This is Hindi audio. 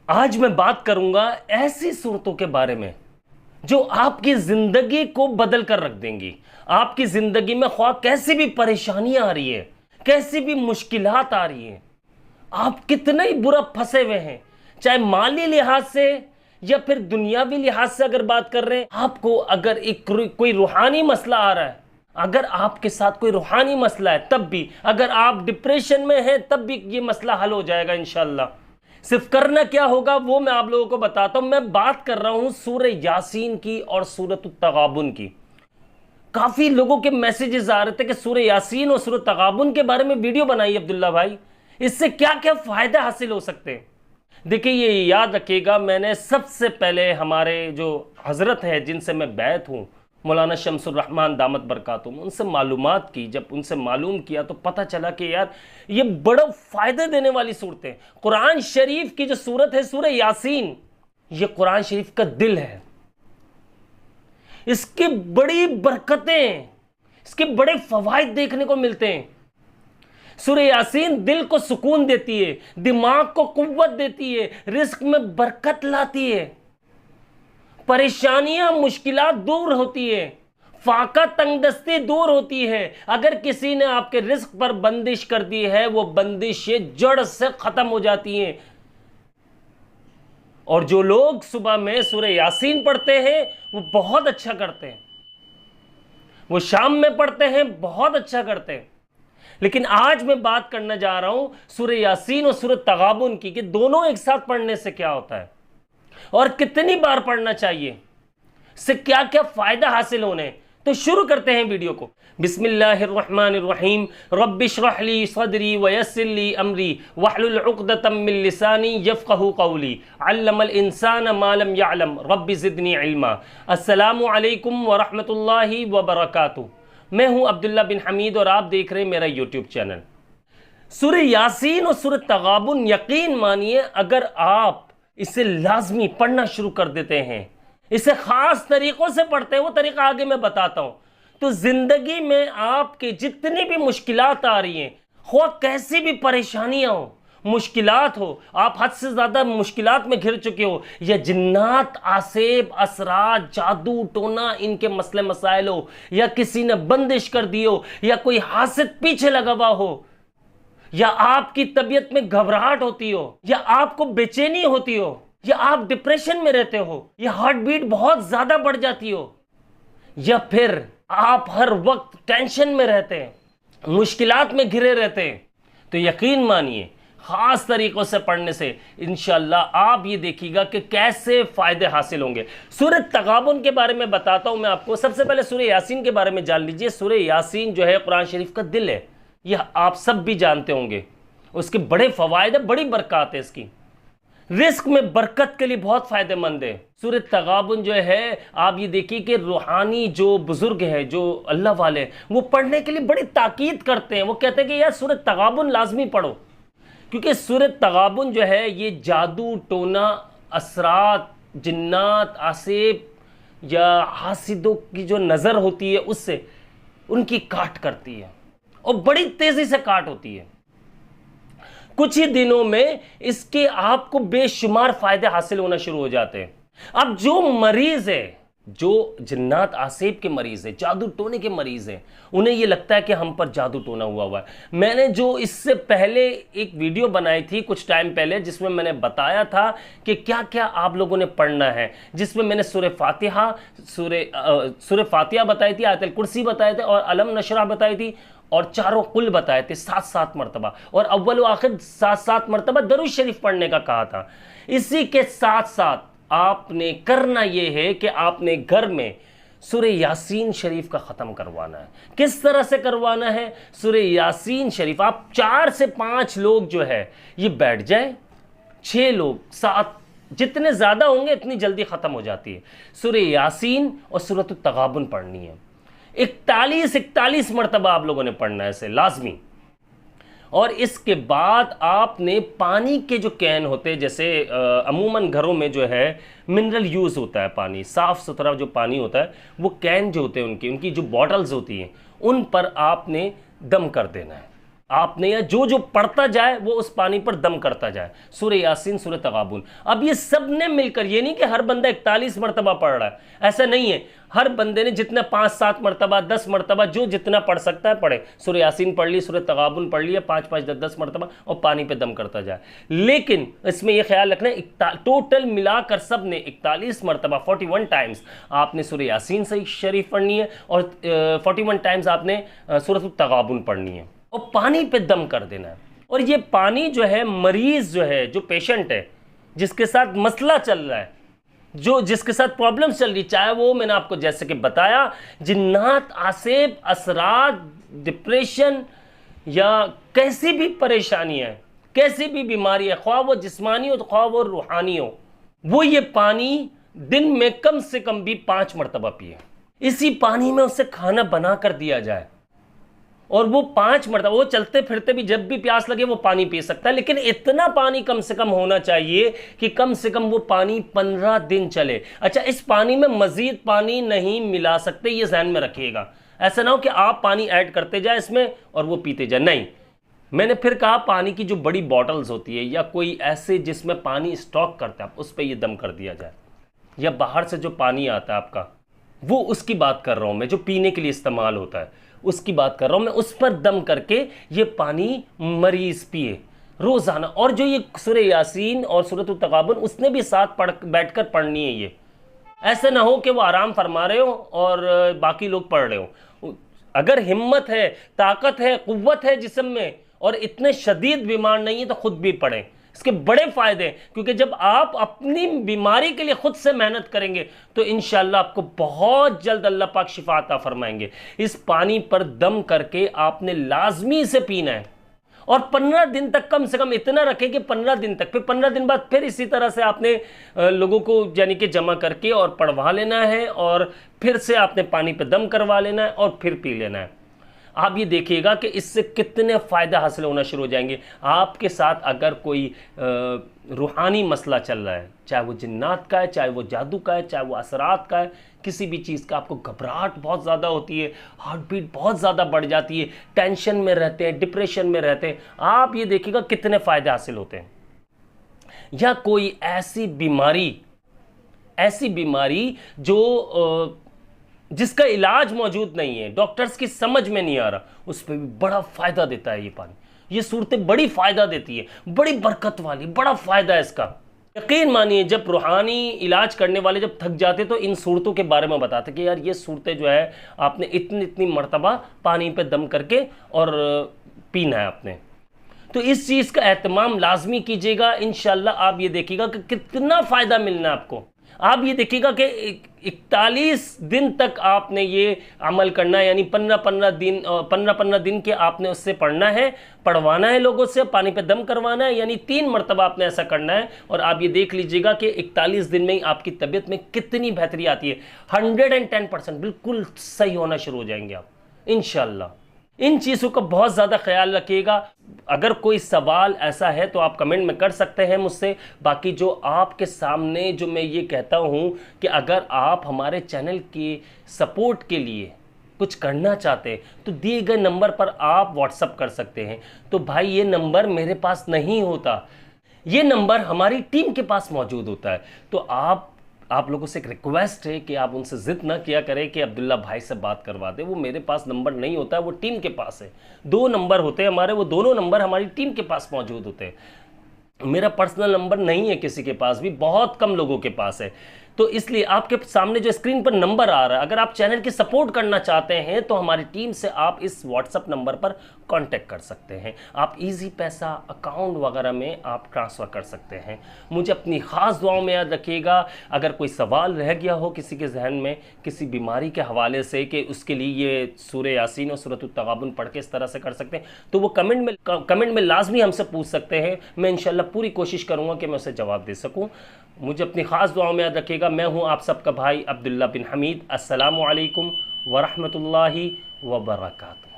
आज मैं बात करूंगा ऐसी सूरतों के बारे में जो आपकी जिंदगी को बदल कर रख देंगी। आपकी जिंदगी में ख्वाह कैसी भी परेशानियां आ रही है, कैसी भी मुश्किलात आ रही हैं, आप कितने ही बुरा फंसे हुए हैं, चाहे माली लिहाज से या फिर दुनियावी लिहाज से अगर बात कर रहे हैं, आपको अगर एक कोई रूहानी मसला आ रहा है, अगर आपके साथ कोई रूहानी मसला है तब भी, अगर आप डिप्रेशन में हैं तब भी ये मसला हल हो जाएगा इंशाल्लाह। सिर्फ करना क्या होगा वो मैं आप लोगों को बताता हूं। मैं बात कर रहा हूं सूरह यासीन की और सूरत तगाबुन की। काफी लोगों के मैसेजेस आ रहे थे कि सूरह यासीन और सूरत तगाबुन के बारे में वीडियो बनाई अब्दुल्ला भाई, इससे क्या क्या फायदे हासिल हो सकते हैं। देखिए, ये याद रखिएगा, मैंने सबसे पहले हमारे जो हजरत है जिनसे मैं बैत हूं, मौलाना शमसुर रहमान दामत बरकातुहू, उनसे मालूमात की। जब उनसे मालूम किया तो पता चला कि यार ये बड़ा फ़ायदा देने वाली सूरतें। कुरान शरीफ की जो सूरत है सूरह यासीन, ये कुरान शरीफ का दिल है। इसकी बड़ी बरकतें, इसके बड़े फ़वाइद देखने को मिलते हैं। सूरह यासीन दिल को सुकून देती है, दिमाग को कुव्वत देती है, रिस्क में बरकत लाती है, परेशानियां मुश्किलात दूर होती है, फाका तंगदस्ती दूर होती है। अगर किसी ने आपके रिस्क पर बंदिश कर दी है, वो बंदिशें जड़ से खत्म हो जाती हैं। और जो लोग सुबह में सूरह यासीन पढ़ते हैं वो बहुत अच्छा करते हैं, वो शाम में पढ़ते हैं बहुत अच्छा करते हैं। लेकिन आज मैं बात करना जा रहा हूं सूरह यासीन और सूरह तगाबुन की, कि दोनों एक साथ पढ़ने से क्या होता है और कितनी बार पढ़ना चाहिए, इससे क्या क्या फायदा हासिल होने। तो शुरू करते हैं वीडियो को। बिस्मिल्लाहिर्रहमानिर्रहीम। रब्बिश्रह ली सदरी वयस्सिर ली अमरी वहलुल उक़दतम मिन लिसानी यफ़क़हू क़ौली अल्लमल इंसान मा लम यअलम रब्बि ज़िदनी इल्मा। अस्सलामु अलैकुम व रहमतुल्लाहि व बरकातुहू। मैं हूं अब्दुल्ला बिन हमीद और आप देख रहे हैं मेरा यूट्यूब चैनल। सूरह यासीन और सूरह तगाबुन, यकीन मानिए अगर आप इसे लाजमी पढ़ना शुरू कर देते हैं, इसे खास तरीकों से पढ़ते हैं, वो तरीका आगे मैं बताता हूं, तो जिंदगी में आपके जितनी भी मुश्किलात आ रही हैं, ख्वाह कैसी भी परेशानियां हो, मुश्किलात हो, आप हद से ज्यादा मुश्किलात में घिर चुके हो, या जिन्नात, आसेब, असरात, जादू टोना, इनके मसले मसाइल हो, या किसी ने बंदिश कर दी हो, या कोई हासिद पीछे लगा हुआ हो, या आपकी तबीयत में घबराहट होती हो, या आपको बेचैनी होती हो, या आप डिप्रेशन में रहते हो, या हार्ट बीट बहुत ज्यादा बढ़ जाती हो, या फिर आप हर वक्त टेंशन में रहते हैं, मुश्किलात में घिरे रहते हैं, तो यकीन मानिए खास तरीकों से पढ़ने से इंशाअल्लाह आप ये देखिएगा कि कैसे फायदे हासिल होंगे। सूरह तगाबुन के बारे में बताता हूं मैं आपको। सबसे पहले सूरह यासीन के बारे में जान लीजिए। सूरह यासीन जो है कुरान शरीफ का दिल है, यह आप सब भी जानते होंगे। उसके बड़े फवायद है, बड़ी बरकत है इसकी, रिस्क में बरकत के लिए बहुत फायदेमंद है। सूरह तगाबुन जो है, आप ये देखिए कि रूहानी जो बुजुर्ग है, जो अल्लाह वाले, वो पढ़ने के लिए बड़ी ताकीद करते हैं। वो कहते हैं कि यार सूरह तगाबुन लाजमी पढ़ो, क्योंकि सूरह तगाबुन जो है ये जादू टोना, असरात, जिन्नात, आसेब या हासिदों की जो नज़र होती है उससे उनकी काट करती है, और बड़ी तेजी से काट होती है। कुछ ही दिनों में इसके आपको बेशुमार फायदे हासिल होना शुरू हो जाते हैं। अब जो मरीज है, जो जिन्नात आसेब के मरीज है, जादू टोने के मरीज हैं, उन्हें यह लगता है कि हम पर जादू टोना हुआ है। मैंने जो इससे पहले एक वीडियो बनाई थी कुछ टाइम पहले, जिसमें मैंने बताया था कि क्या क्या आप लोगों ने पढ़ना है, जिसमें मैंने सूरह फातिहा बताई थी, आयतुल कुर्सी बताए थे, और अलम नशरह बताई थी, और चारों कुल बताए थे 7-7 मरतबा, और अव्वल व आखिर 7-7 मरतबा दरूद शरीफ पढ़ने का कहा था। इसी के साथ साथ आपने करना यह है कि आपने घर में सूरह यासीन शरीफ का ख़त्म करवाना है। किस तरह से करवाना है? सूरह यासीन शरीफ आप 4 से 5 लोग जो है ये बैठ जाए, 6 लोग, 7, जितने ज़्यादा होंगे इतनी जल्दी ख़त्म हो जाती है। सूरह यासीन और सूरत तगाबुन पढ़नी है, 41 मरतबा आप लोगों ने पढ़ना है इसे लाजमी। और इसके बाद आपने पानी के जो कैन होते हैं, जैसे अमूमन घरों में जो है मिनरल यूज़ होता है, पानी साफ़ सुथरा जो पानी होता है, वो कैन जो होते हैं उनकी जो बॉटल्स होती हैं, उन पर आपने दम कर देना है। आपने, या जो जो पढ़ता जाए वो उस पानी पर दम करता जाए। सूरह यासीन, सूरह तगाबुन। अब ये सब ने मिलकर, ये नहीं कि हर बंदा 41 मरतबा पढ़ रहा है, ऐसा नहीं है। हर बंदे ने जितना 5-7 मरतबा, 10 मरतबा, जो जितना पढ़ सकता है पढ़े। सूरह यासीन पढ़ ली, सूरह तगाबुन पढ़ लिया, 5-5, 10-10 मरतबा, और पानी पे दम करता जाए। लेकिन इसमें यह ख्याल रखना है, टोटल मिलाकर सब ने 41 मरतबा, 41 टाइम्स आपने सूरह यासीन से शरीफ पढ़नी है, और 41 टाइम्स आपने सूरह तगाबुन पढ़नी है, और पानी पे दम कर देना है। और ये पानी जो है, मरीज जो है, जो पेशेंट है, जिसके साथ मसला चल रहा है, जो जिसके साथ प्रॉब्लम्स चल रही, चाहे वो मैंने आपको जैसे कि बताया जिन्नात, आसेब, असरात, डिप्रेशन, या कैसी भी परेशानी है, कैसी भी बीमारी है, ख्वाह वो जिस्मानी हो तो ख्वाह वो रूहानी हो, वो ये पानी दिन में कम से कम भी 5 मरतबा पिए। इसी पानी में उसे खाना बना कर दिया जाए, और वो 5 मरतबा, वो चलते फिरते भी जब भी प्यास लगे वो पानी पी सकता है। लेकिन इतना पानी कम से कम होना चाहिए कि कम से कम वो पानी 15 दिन चले। अच्छा, इस पानी में मजीद पानी नहीं मिला सकते, ये ध्यान में रखिएगा। ऐसा ना हो कि आप पानी ऐड करते जाए इसमें और वो पीते जाए, नहीं। मैंने फिर कहा, पानी की जो बड़ी बॉटल्स होती है, या कोई ऐसे जिसमें पानी स्टॉक करता है, उस पर ये दम कर दिया जाए। या बाहर से जो पानी आता है आपका, वो उसकी बात कर रहा हूँ मैं, जो पीने के लिए इस्तेमाल होता है, उसकी बात कर रहा हूं मैं। उस पर दम करके ये पानी मरीज पिए रोजाना। और जो ये सूरह यासीन और सूरह तगाबुन, उसने भी साथ बैठकर पढ़नी है। ये ऐसे ना हो कि वो आराम फरमा रहे हो और बाकी लोग पढ़ रहे हो। अगर हिम्मत है, ताकत है, कुव्वत है जिस्म में, और इतने शदीद बीमार नहीं है, तो खुद भी पढ़ें। इसके बड़े फायदे हैं, क्योंकि जब आप अपनी बीमारी के लिए खुद से मेहनत करेंगे तो इंशाल्लाह आपको बहुत जल्द अल्लाह पाक शिफा अता फरमाएंगे। इस पानी पर दम करके आपने लाजमी से पीना है, और 15 दिन तक कम से कम इतना रखें कि 15 दिन तक, फिर 15 दिन बाद फिर इसी तरह से आपने लोगों को यानी कि जमा करके और पढ़वा लेना है, और फिर से आपने पानी पे दम करवा लेना है, और फिर पी लेना है। आप ये देखिएगा कि इससे कितने फ़ायदे हासिल होना शुरू हो जाएंगे। आपके साथ अगर कोई रूहानी मसला चल रहा है, चाहे वो जिन्नात का है, चाहे वो जादू का है, चाहे वो असरात का है, किसी भी चीज़ का, आपको घबराहट बहुत ज़्यादा होती है, हार्ट बीट बहुत ज़्यादा बढ़ जाती है, टेंशन में रहते हैं, डिप्रेशन में रहते हैं, आप ये देखिएगा कितने फ़ायदे हासिल होते हैं। या कोई ऐसी बीमारी जो जिसका इलाज मौजूद नहीं है, डॉक्टर्स की समझ में नहीं आ रहा, उस पर भी बड़ा फ़ायदा देता है ये पानी। ये सूरतें बड़ी फ़ायदा देती है, बड़ी बरकत वाली, बड़ा फ़ायदा है इसका। यकीन मानिए, जब रूहानी इलाज करने वाले जब थक जाते तो इन सूरतों के बारे में बताते कि यार ये सूरतें जो है आपने इतनी मरतबा पानी पे दम करके और पीना है आपने। तो इस चीज़ का एहतमाम लाजमी कीजिएगा। इंशाल्लाह आप ये देखिएगा कि कितना फ़ायदा मिलना है आपको। आप ये देखिएगा कि 41 दिन तक आपने ये अमल करना है, यानी 15-15 दिन के आपने उससे पढ़ना है, पढ़वाना है लोगों से, पानी पे दम करवाना है, यानी 3 मरतबा आपने ऐसा करना है। और आप ये देख लीजिएगा कि 41 दिन में ही आपकी तबीयत में कितनी बेहतरी आती है। 110% बिल्कुल सही होना शुरू हो जाएंगे आप इंशाल्लाह। इन चीज़ों का बहुत ज़्यादा ख्याल रखिएगा। अगर कोई सवाल ऐसा है तो आप कमेंट में कर सकते हैं मुझसे। बाकी जो आपके सामने जो मैं ये कहता हूँ कि अगर आप हमारे चैनल के सपोर्ट के लिए कुछ करना चाहते हैं तो दिए गए नंबर पर आप व्हाट्सअप कर सकते हैं। तो भाई ये नंबर मेरे पास नहीं होता, ये नंबर हमारी टीम के पास मौजूद होता है। तो आप लोगों से एक रिक्वेस्ट है कि आप उनसे ज़िद ना किया करें कि अब्दुल्ला भाई से बात करवा दें। वो मेरे पास नंबर नहीं होता है, वो टीम के पास है। 2 नंबर होते हैं हमारे, वो दोनों नंबर हमारी टीम के पास मौजूद होते हैं। मेरा पर्सनल नंबर नहीं है किसी के पास भी, बहुत कम लोगों के पास है। तो इसलिए आपके सामने जो स्क्रीन पर नंबर आ रहा है, अगर आप चैनल की सपोर्ट करना चाहते हैं तो हमारी टीम से आप इस व्हाट्सएप नंबर पर कांटेक्ट कर सकते हैं। आप इजी पैसा अकाउंट वगैरह में आप ट्रांसफ़र कर सकते हैं। मुझे अपनी ख़ास दुआओं में याद रखिएगा। अगर कोई सवाल रह गया हो किसी के जहन में किसी बीमारी के हवाले से कि उसके लिए ये सूरह यासीन और सूरह तगाबुन पढ़ के इस तरह से कर सकते हैं, तो वो कमेंट में लाजमी हमसे पूछ सकते हैं। मैं इंशाल्लाह पूरी कोशिश करूँगा कि मैं उसे जवाब दे सकूँ। मुझे अपनी ख़ास दुआओं में याद रखिएगा। मैं हूँ आप सबका भाई अब्दुल्ला बिन हमीद। अस्सलामु अलैकुम व रहमतुल्लाहि व बरकातुहू।